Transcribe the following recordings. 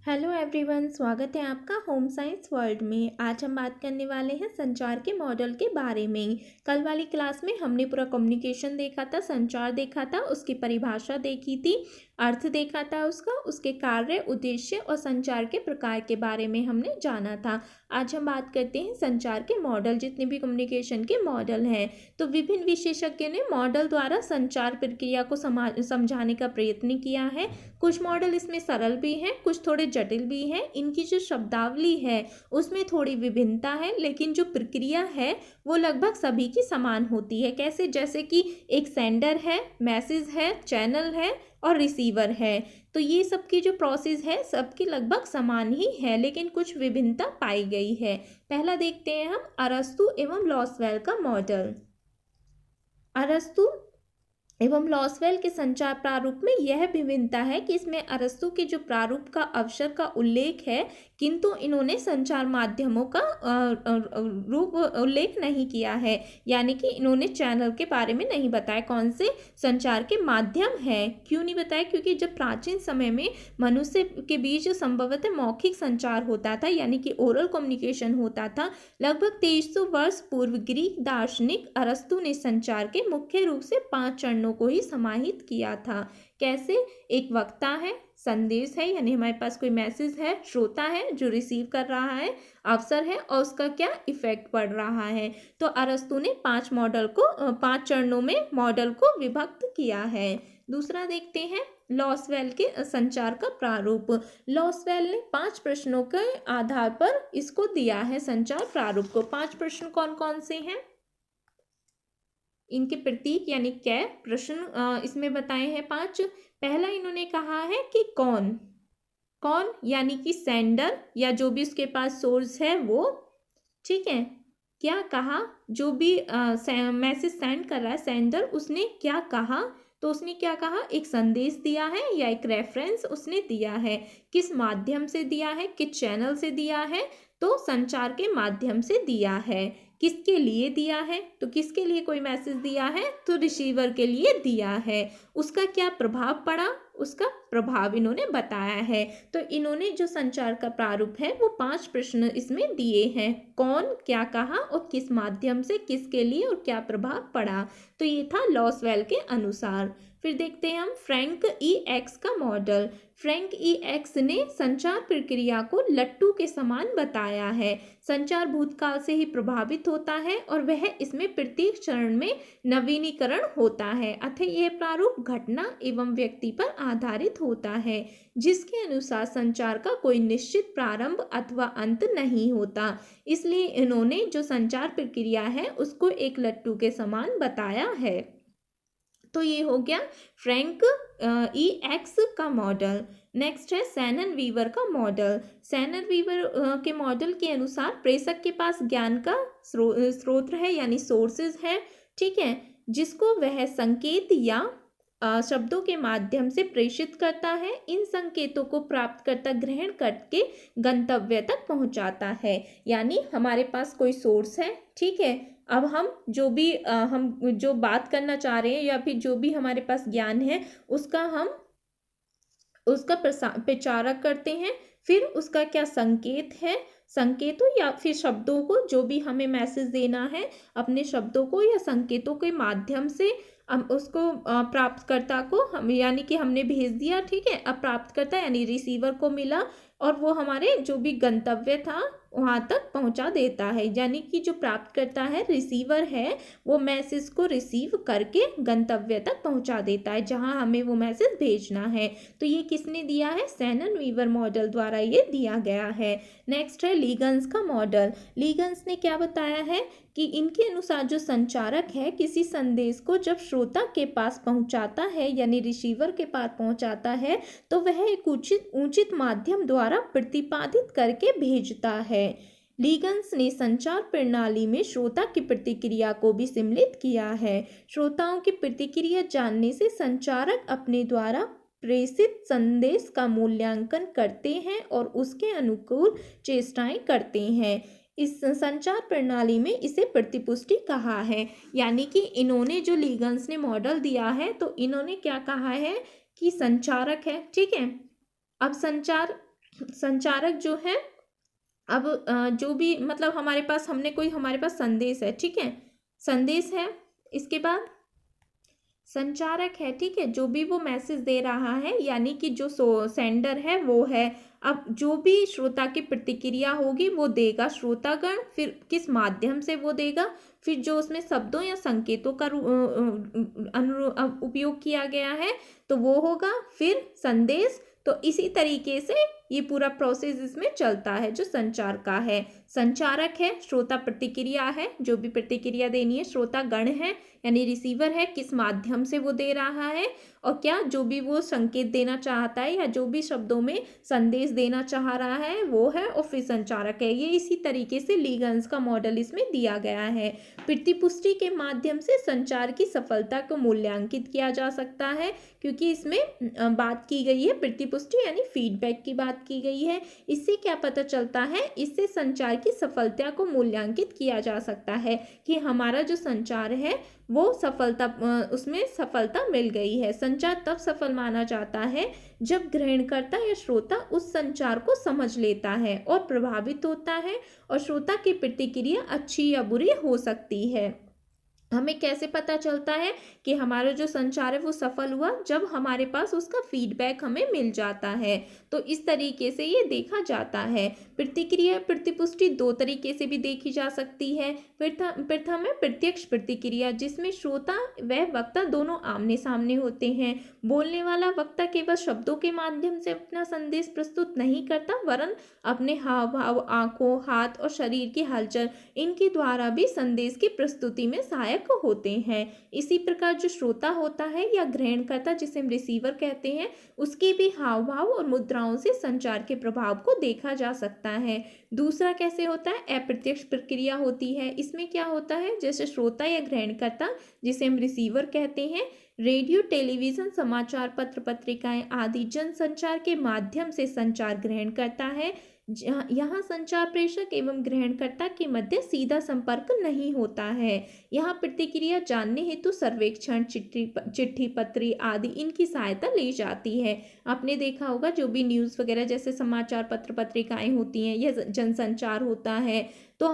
Hello everyone, स्वागत है आपका होम साइंस वर्ल्ड में। आज हम बात करने वाले हैं संचार के मॉडल के बारे में। कल वाली क्लास में हमने पूरा कम्युनिकेशन देखा था, संचार देखा था, उसकी परिभाषा देखी थी, अर्थ देखा था उसका, उसके कार्य, उद्देश्य और संचार के प्रकार के बारे में हमने जाना था। आज हम बात करते हैं संचार के मॉडल, जितने भी कम्युनिकेशन के मॉडल हैं। तो विभिन्न विशेषज्ञों ने मॉडल द्वारा संचार प्रक्रिया को समझाने का प्रयत्न किया है। कुछ मॉडल इसमें सरल भी हैं, कुछ थोड़े जटिल भी हैं। इनकी जो शब्दावली है उसमें थोड़ी विभिन्नता है, लेकिन जो प्रक्रिया है वो लगभग सभी की समान होती है। कैसे? जैसे कि एक सेंडर है, मैसेज है, चैनल है और रिसीवर है। तो ये सब की जो प्रोसेस है सबकी लगभग समान ही है, लेकिन कुछ विभिन्नता पाई गई है। पहला देखते हैं हम अरस्तु एवं लॉसवेल का मॉडल। अरस्तु एवं लॉसवेल के संचार प्रारूप में यह भिन्नता है कि इसमें अरस्तु के जो प्रारूप का अवसर का उल्लेख है, किंतु इन्होंने संचार माध्यमों का रूप उल्लेख नहीं किया है। यानी कि इन्होंने चैनल के बारे में नहीं बताया, कौन से संचार के माध्यम है। क्यों नहीं बताया? क्योंकि जब प्राचीन समय में मनुष्य के बीच संभवतः मौखिक संचार होता था, यानी कि ओरल कम्युनिकेशन होता था। लगभग 2300 वर्ष पूर्व ग्रीक दार्शनिक अरस्तु ने संचार के मुख्य रूप से 5 चरणों को ही समाहित किया था। कैसे? एक वक्ता है, संदेश है यानी हमारे पास कोई मैसेज है, श्रोता है जो रिसीव कर रहा है, अवसर है और उसका क्या इफेक्ट पड़ रहा है। तो अरस्तु ने 5 चरणों में मॉडल को विभक्त किया है। दूसरा देखते हैं लॉसवेल के संचार का प्रारूप। लॉसवेल ने 5 प्रश्नों के आधार पर इसको दिया है संचार प्रारूप को। 5 प्रश्न कौन कौन से हैं? इनके प्रतीक यानी क्या प्रश्न इसमें बताए हैं 5। पहला इन्होंने कहा है कि कौन यानी कि सेंडर या जो भी उसके पास सोर्स है वो, ठीक है। क्या कहा? जो भी मैसेज सेंड कर रहा है सेंडर, उसने क्या कहा? तो उसने क्या कहा? एक संदेश दिया है या एक रेफरेंस उसने दिया है। किस माध्यम से दिया है? किस चैनल से दिया है? तो संचार के माध्यम से दिया है। किसके लिए दिया है? तो किसके लिए कोई मैसेज दिया है? तो रिसीवर के लिए दिया है। उसका क्या प्रभाव पड़ा? उसका प्रभाव इन्होंने बताया है। तो इन्होंने जो संचार का प्रारूप है वो 5 प्रश्न इसमें दिए हैं। कौन, क्या कहा और किस माध्यम से, किसके लिए और क्या प्रभाव पड़ा। तो ये था लॉसवेल के अनुसार। फिर देखते हैं हम फ्रैंक ई एक्स का मॉडल। फ्रैंक ई एक्स ने संचार प्रक्रिया को लट्टू के समान बताया है। संचार भूतकाल से ही प्रभावित होता है और वह इसमें प्रत्येक चरण में नवीनीकरण होता है। अतः यह प्रारूप घटना एवं व्यक्ति पर आधारित होता है, जिसके अनुसार संचार का कोई निश्चित प्रारंभ अथवा अंत नहीं होता। इसलिए इन्होंने जो संचार प्रक्रिया है उसको एक लट्टू के समान बताया है। तो ये हो गया फ्रैंक ई एक्स का मॉडल। नेक्स्ट है सैनन वीवर का मॉडल। सैनन वीवर के मॉडल के अनुसार प्रेषक के पास ज्ञान का स्रोत है यानी सोर्सेज है, ठीक है, जिसको वह संकेत या शब्दों के माध्यम से प्रेषित करता है। इन संकेतों को प्राप्तकर्ता ग्रहण करके गंतव्य तक पहुंचाता है। यानी हमारे पास कोई सोर्स है, ठीक है। अब हम जो बात करना चाह रहे हैं या फिर जो भी हमारे पास ज्ञान है उसका प्रचारक करते हैं। फिर उसका क्या संकेत है, संकेतों या फिर शब्दों को, जो भी हमें मैसेज देना है अपने शब्दों को या संकेतों के माध्यम से उसको प्राप्तकर्ता को हम यानी कि हमने भेज दिया, ठीक है। अब प्राप्तकर्ता यानी रिसीवर को मिला और वो हमारे जो भी गंतव्य था वहाँ तक पहुँचा देता है। यानी कि जो प्राप्तकर्ता है, रिसीवर है, वो मैसेज को रिसीव करके गंतव्य तक पहुँचा देता है जहाँ हमें वो मैसेज भेजना है। तो ये किसने दिया है? सैनन वीवर मॉडल द्वारा ये दिया गया है। नेक्स्ट है लीगन्स का मॉडल। लीगन्स ने क्या बताया है कि इनके अनुसार जो संचारक है किसी संदेश को जब श्रोता के पास पहुंचाता है यानी रिसीवर के पास पहुंचाता है तो वह एक उचित माध्यम द्वारा प्रतिपादित करके भेजता है। लीगन्स ने संचार प्रणाली में श्रोता की प्रतिक्रिया को भी सम्मिलित किया है। श्रोताओं की प्रतिक्रिया जानने से संचारक अपने द्वारा प्रेषित संदेश का मूल्यांकन करते हैं और उसके अनुकूल चेष्टाएं करते हैं। इस संचार प्रणाली में इसे प्रतिपुष्टि कहा है। यानी कि इन्होंने जो लीगन्स ने मॉडल दिया है तो इन्होंने क्या कहा है कि संचारक है, ठीक है। अब संचार संचारक जो है, अब जो भी मतलब हमारे पास हमारे पास संदेश है, ठीक है, संदेश है, इसके बाद संचारक है, ठीक है, जो भी वो मैसेज दे रहा है, यानी कि जो सेंडर है वो है। अब जो भी श्रोता की प्रतिक्रिया होगी वो देगा श्रोतागण, फिर किस माध्यम से वो देगा, फिर जो उसमें शब्दों या संकेतों का उपयोग किया गया है तो वो होगा, फिर संदेश। तो इसी तरीके से ये पूरा प्रोसेस इसमें चलता है जो संचार का है। संचारक है, श्रोता प्रतिक्रिया है, जो भी प्रतिक्रिया देनी है, श्रोता गण है यानी रिसीवर है, किस माध्यम से वो दे रहा है, और क्या जो भी वो संकेत देना चाहता है या जो भी शब्दों में संदेश देना चाह रहा है वो है, और फिर संचारक है। ये इसी तरीके से लीगन्स का मॉडल इसमें दिया गया है। प्रतिपुष्टि के माध्यम से संचार की सफलता को मूल्यांकित किया जा सकता है, क्योंकि इसमें बात की गई है प्रतिपुष्टि यानी फीडबैक की बात की गई है। इससे क्या पता चलता है, इससे संचार की सफलता को मूल्यांकित किया जा सकता है कि हमारा जो संचार है वो उसमें सफलता मिल गई है। संचार तब सफल माना जाता है जब ग्रहणकर्ता या श्रोता उस संचार को समझ लेता है और प्रभावित होता है, और श्रोता की प्रतिक्रिया अच्छी या बुरी हो सकती है। हमें कैसे पता चलता है कि हमारा जो संचार है वो सफल हुआ, जब हमारे पास उसका फीडबैक हमें मिल जाता है। तो इस तरीके से ये देखा जाता है। प्रतिक्रिया प्रतिपुष्टि दो तरीके से भी देखी जा सकती है। प्रथम है प्रत्यक्ष प्रतिक्रिया, जिसमें श्रोता व वक्ता दोनों आमने सामने होते हैं। बोलने वाला वक्ता केवल शब्दों के माध्यम से अपना संदेश प्रस्तुत नहीं करता, वरन अपने हाव भाव, आंखों, हाथ और शरीर की हलचल इनके द्वारा भी संदेश की प्रस्तुति में सहायक होते हैं। इसी प्रकार जो श्रोता होता है या ग्रहणकर्ता, जिसे हम रिसीवर कहते हैं, उसके भी हाव भाव और मुद्राओं से संचार के प्रभाव को देखा जा सकता है। दूसरा कैसे होता है, अप्रत्यक्ष प्रक्रिया होती है। इसमें क्या होता है, जैसे श्रोता या ग्रहणकर्ता, जिसे हम रिसीवर कहते हैं, रेडियो, टेलीविजन, समाचार पत्र, पत्रिकाएं आदि जन संचार के माध्यम से संचार ग्रहण करता है। यहाँ संचार प्रेषक एवं ग्रहणकर्ता के मध्य सीधा संपर्क नहीं होता है। यहाँ प्रतिक्रिया जानने हेतु सर्वेक्षण, चिट्ठी पत्री आदि इनकी सहायता ली जाती है। आपने देखा होगा जो भी न्यूज़ वगैरह जैसे समाचार पत्र पत्रिकाएं होती हैं या जनसंचार होता है, तो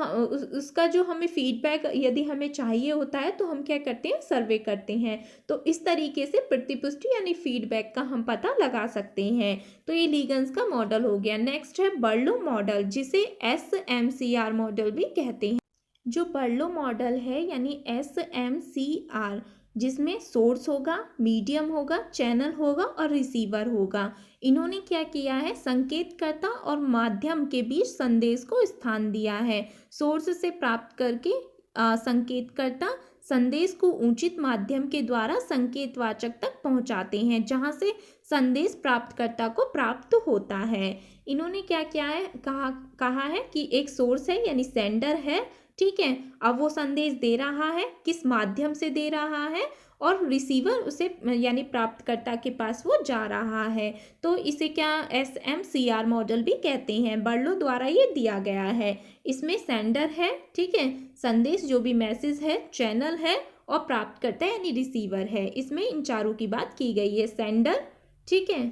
उसका जो हमें फीडबैक यदि हमें चाहिए होता है तो हम क्या करते हैं, सर्वे करते हैं। तो इस तरीके से प्रतिपुष्टि यानी फीडबैक का हम पता लगा सकते हैं। तो ये लीगन्स का मॉडल हो गया। नेक्स्ट है बर्लो मॉडल, जिसे SMCR मॉडल भी कहते हैं। जो बर्लो मॉडल है यानी SMCR, जिसमें सोर्स होगा, मीडियम होगा, चैनल होगा और रिसीवर होगा। इन्होंने क्या किया है, संकेतकर्ता और माध्यम के बीच संदेश को स्थान दिया है। सोर्स से प्राप्त करके संकेतकर्ता संदेश को उचित माध्यम के द्वारा संकेतवाचक तक पहुंचाते हैं, जहां से संदेश प्राप्तकर्ता को प्राप्त होता है। इन्होंने क्या किया है, कहा है कि एक सोर्स है यानी सेंडर है, ठीक है, अब वो संदेश दे रहा है, किस माध्यम से दे रहा है, और रिसीवर उसे यानी प्राप्तकर्ता के पास वो जा रहा है। तो इसे क्या SMCR मॉडल भी कहते हैं। बर्लो द्वारा ये दिया गया है। इसमें सेंडर है, ठीक है, संदेश जो भी मैसेज है, चैनल है और प्राप्तकर्ता यानी रिसीवर है। इसमें इन चारों की बात की गई है। सेंडर, ठीक है,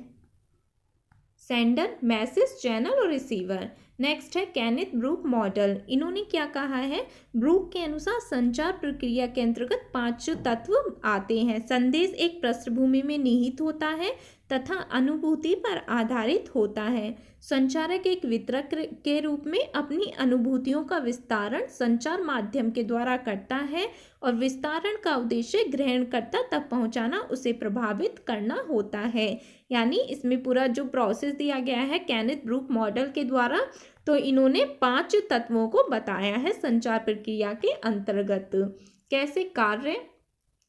सेंडर, मैसेज, चैनल और रिसीवर। नेक्स्ट है केनेथ ब्रूक मॉडल। इन्होंने क्या कहा है, ब्रूक के अनुसार संचार प्रक्रिया के अंतर्गत 5 तत्व आते हैं। संदेश एक पृष्ठभूमि में निहित होता है तथा अनुभूति पर आधारित होता है। संचारक एक वितरक के रूप में अपनी अनुभूतियों का विस्तारण संचार माध्यम के द्वारा करता है, और विस्तारण का उद्देश्य ग्रहणकर्ता तक पहुंचाना, उसे प्रभावित करना होता है। यानी इसमें पूरा जो प्रोसेस दिया गया है केनेथ ब्रूक मॉडल के द्वारा, तो इन्होंने 5 तत्वों को बताया है संचार प्रक्रिया के अंतर्गत। कैसे कार्य,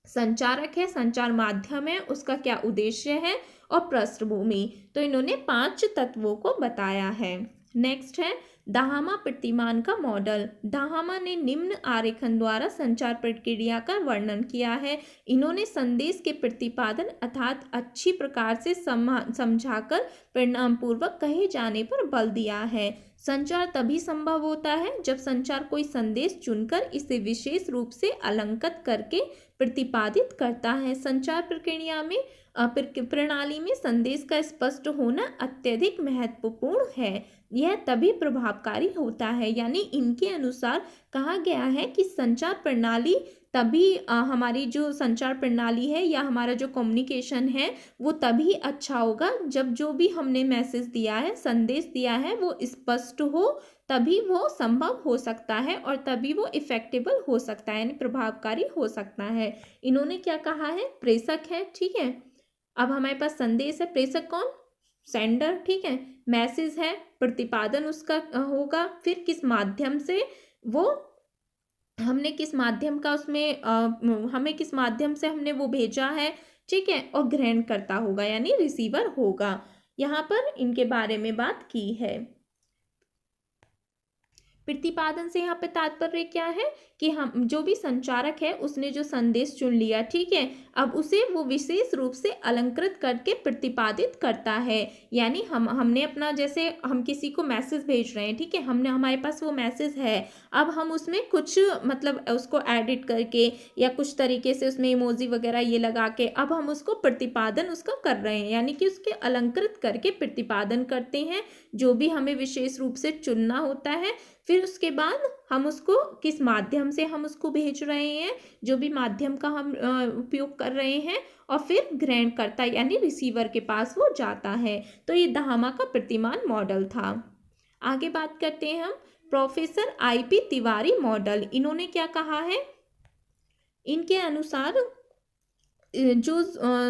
संचारक है, संचार माध्यम है, उसका क्या उद्देश्य है, और पृष्ठभूमि। तो इन्होंने 5 तत्वों को बताया है। नेक्स्ट है दाहमा प्रतिमान का मॉडल। दाहमा ने निम्न आरेखन द्वारा संचार प्रक्रिया का वर्णन किया है। इन्होंने संदेश के प्रतिपादन अर्थात अच्छी प्रकार से समझाकर परिणाम पूर्वक कहे जाने पर बल दिया है। संचार तभी संभव होता है जब संचार कोई संदेश चुनकर इसे विशेष रूप से अलंकृत करके प्रतिपादित करता है। संचार प्रक्रिया में प्रणाली में संदेश का स्पष्ट होना अत्यधिक महत्वपूर्ण है। यह तभी प्रभावकारी होता है। यानी इनके अनुसार कहा गया है कि संचार प्रणाली तभी हमारी जो संचार प्रणाली है या हमारा जो कम्युनिकेशन है वो तभी अच्छा होगा जब जो भी हमने मैसेज दिया है, संदेश दिया है, वो स्पष्ट हो, तभी वो संभव हो सकता है और तभी वो इफेक्टिबल हो सकता है, यानी प्रभावकारी हो सकता है। इन्होंने क्या कहा है? प्रेषक है, ठीक है। अब हमारे पास संदेश है, प्रेषक कौन? सेंडर, ठीक है। मैसेज है, प्रतिपादन उसका होगा, फिर किस माध्यम से वो हमने किस माध्यम का उसमें हमें किस माध्यम से हमने वो भेजा है, ठीक है। और ग्रहण करता होगा यानी रिसीवर होगा। यहाँ पर इनके बारे में बात की है। प्रतिपादन से यहाँ पे तात्पर्य क्या है कि हम जो भी संचारक है उसने जो संदेश चुन लिया, ठीक है, अब उसे वो विशेष रूप से अलंकृत करके प्रतिपादित करता है। यानी हमने अपना, जैसे हम किसी को मैसेज भेज रहे हैं, ठीक है, हमने हमारे पास वो मैसेज है, अब हम उसमें कुछ मतलब उसको एडिट करके या कुछ तरीके से उसमें इमोजी वगैरह ये लगा के अब हम उसको प्रतिपादन उसका कर रहे हैं, यानी कि उसके अलंकृत करके प्रतिपादन करते हैं जो भी हमें विशेष रूप से चुनना होता है। फिर उसके बाद हम उसको किस माध्यम से हम उसको भेज रहे हैं, जो भी माध्यम का हम उपयोग कर रहे हैं, और फिर ग्रहण करता यानी रिसीवर के पास वो जाता है। तो ये दहामा का प्रतिमान मॉडल था। आगे बात करते हैं हम प्रोफेसर आईपी तिवारी मॉडल। इन्होंने क्या कहा है? इनके अनुसार जो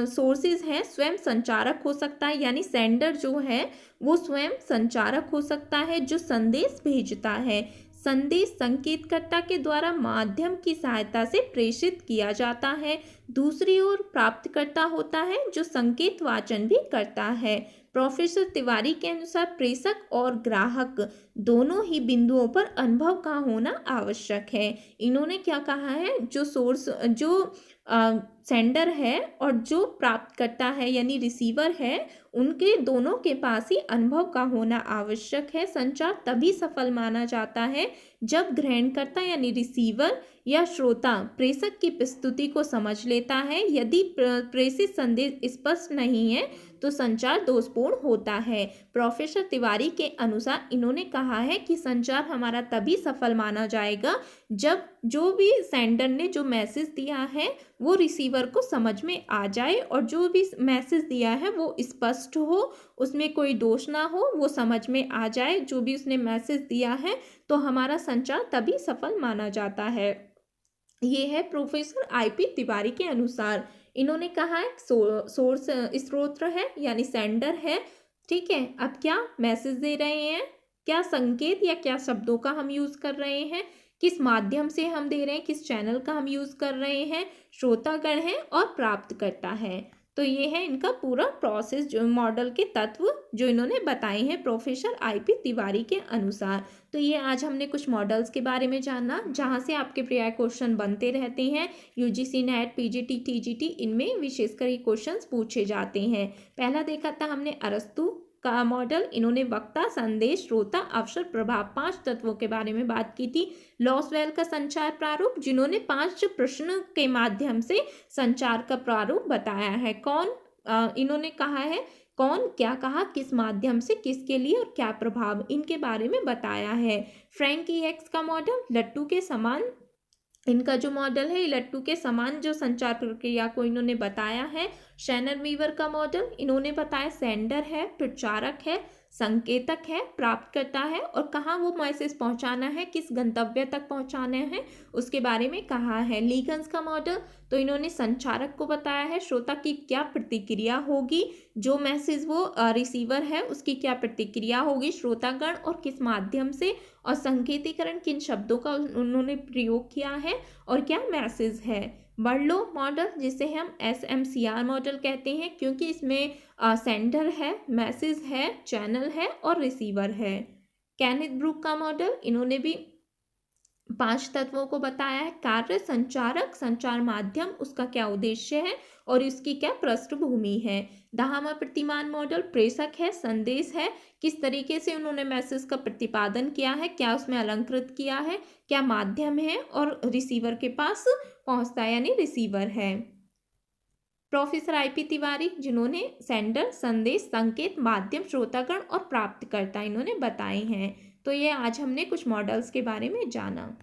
सोर्सेज है स्वयं संचारक हो सकता है, यानी सेंडर जो है वो स्वयं संचारक हो सकता है। जो संदेश भेजता है, संदेश संकेतकर्ता के द्वारा माध्यम की सहायता से प्रेषित किया जाता है। दूसरी ओर प्राप्तकर्ता होता है जो संकेत वाचन भी करता है। प्रोफेसर तिवारी के अनुसार प्रेषक और ग्राहक दोनों ही बिंदुओं पर अनुभव का होना आवश्यक है। इन्होंने क्या कहा है? जो सोर्स जो सेंडर है और जो प्राप्तकर्ता है यानी रिसीवर है, उनके दोनों के पास ही अनुभव का होना आवश्यक है। संचार तभी सफल माना जाता है जब ग्रहणकर्ता यानी रिसीवर या श्रोता प्रेषक की प्रस्तुति को समझ लेता है। यदि प्रेषित संदेश स्पष्ट नहीं है तो संचार दोषपूर्ण होता है। प्रोफेसर तिवारी के अनुसार इन्होंने कहा है कि संचार हमारा तभी सफल माना जाएगा जब जो भी सेंडर ने जो मैसेज दिया है वो रिसीवर को समझ में आ जाए और जो भी मैसेज दिया है वो स्पष्ट हो, उसमें कोई दोष ना हो, वो समझ में आ जाए जो भी उसने मैसेज दिया है, तो हमारा संचार तभी सफल माना जाता है। ये है प्रोफेसर आईपी तिवारी के अनुसार। इन्होंने कहा है सोर्स स्रोत है यानी सेंडर है, ठीक है। अब क्या मैसेज दे रहे हैं, क्या संकेत या क्या शब्दों का हम यूज कर रहे हैं, किस माध्यम से हम दे रहे हैं, किस चैनल का हम यूज कर रहे हैं, श्रोतागण है और प्राप्तकर्ता है। तो ये है इनका पूरा प्रोसेस, जो मॉडल के तत्व जो इन्होंने बताए हैं प्रोफेसर आईपी तिवारी के अनुसार। तो ये आज हमने कुछ मॉडल्स के बारे में जाना जहाँ से आपके प्रिय क्वेश्चन बनते रहते हैं। यूजीसी नेट, पीजीटी, टीजीटी, इनमें विशेषकर ये क्वेश्चंस पूछे जाते हैं। पहला देखा था हमने अरस्तु का मॉडल। इन्होंने वक्ता, संदेश, श्रोता, अवसर, प्रभाव, 5 तत्वों के बारे में बात की थी। लॉसवेल का संचार प्रारूप, जिन्होंने 5 प्रश्न के माध्यम से संचार का प्रारूप बताया है। कौन? इन्होंने कहा है कौन क्या कहा, किस माध्यम से, किसके लिए और क्या प्रभाव, इनके बारे में बताया है। फ्रैंक ई एक्स का मॉडल, लट्टू के समान इनका जो मॉडल है लट्टू के समान जो संचार प्रक्रिया को इन्होंने बताया है। शैनर वीवर का मॉडल, इन्होंने बताया सेंडर है, प्रचारक है, संकेतक है, प्राप्तकर्ता है और कहाँ वो मैसेज पहुंचाना है, किस गंतव्य तक पहुंचाना है, उसके बारे में कहा है। लीगन्स का मॉडल, तो इन्होंने संचारक को बताया है श्रोता की क्या प्रतिक्रिया होगी, जो मैसेज वो रिसीवर है उसकी क्या प्रतिक्रिया होगी, श्रोतागण और किस माध्यम से, और संकेतीकरण किन शब्दों का उन्होंने प्रयोग किया है और क्या मैसेज है। बर्लो मॉडल, जिसे हम SMCR मॉडल कहते हैं क्योंकि इसमें सेंडर है, मैसेज है, चैनल है और रिसीवर है। कैनिथ ब्रूक का मॉडल, इन्होंने भी 5 तत्वों को बताया है। कार्य, संचारक, संचार माध्यम, उसका क्या उद्देश्य है और इसकी क्या पृष्ठभूमि है। दहामा प्रतिमान मॉडल, प्रेषक है, संदेश है, किस तरीके से उन्होंने मैसेज का प्रतिपादन किया है, क्या उसमें अलंकृत किया है, क्या माध्यम है और रिसीवर के पास पहुंचता है यानी रिसीवर है। प्रोफेसर IP तिवारी, जिन्होंने सेंडर, संदेश, संकेत, माध्यम, श्रोतागण और प्राप्तकर्ता इन्होंने बताए हैं। तो ये आज हमने कुछ मॉडल्स के बारे में जाना।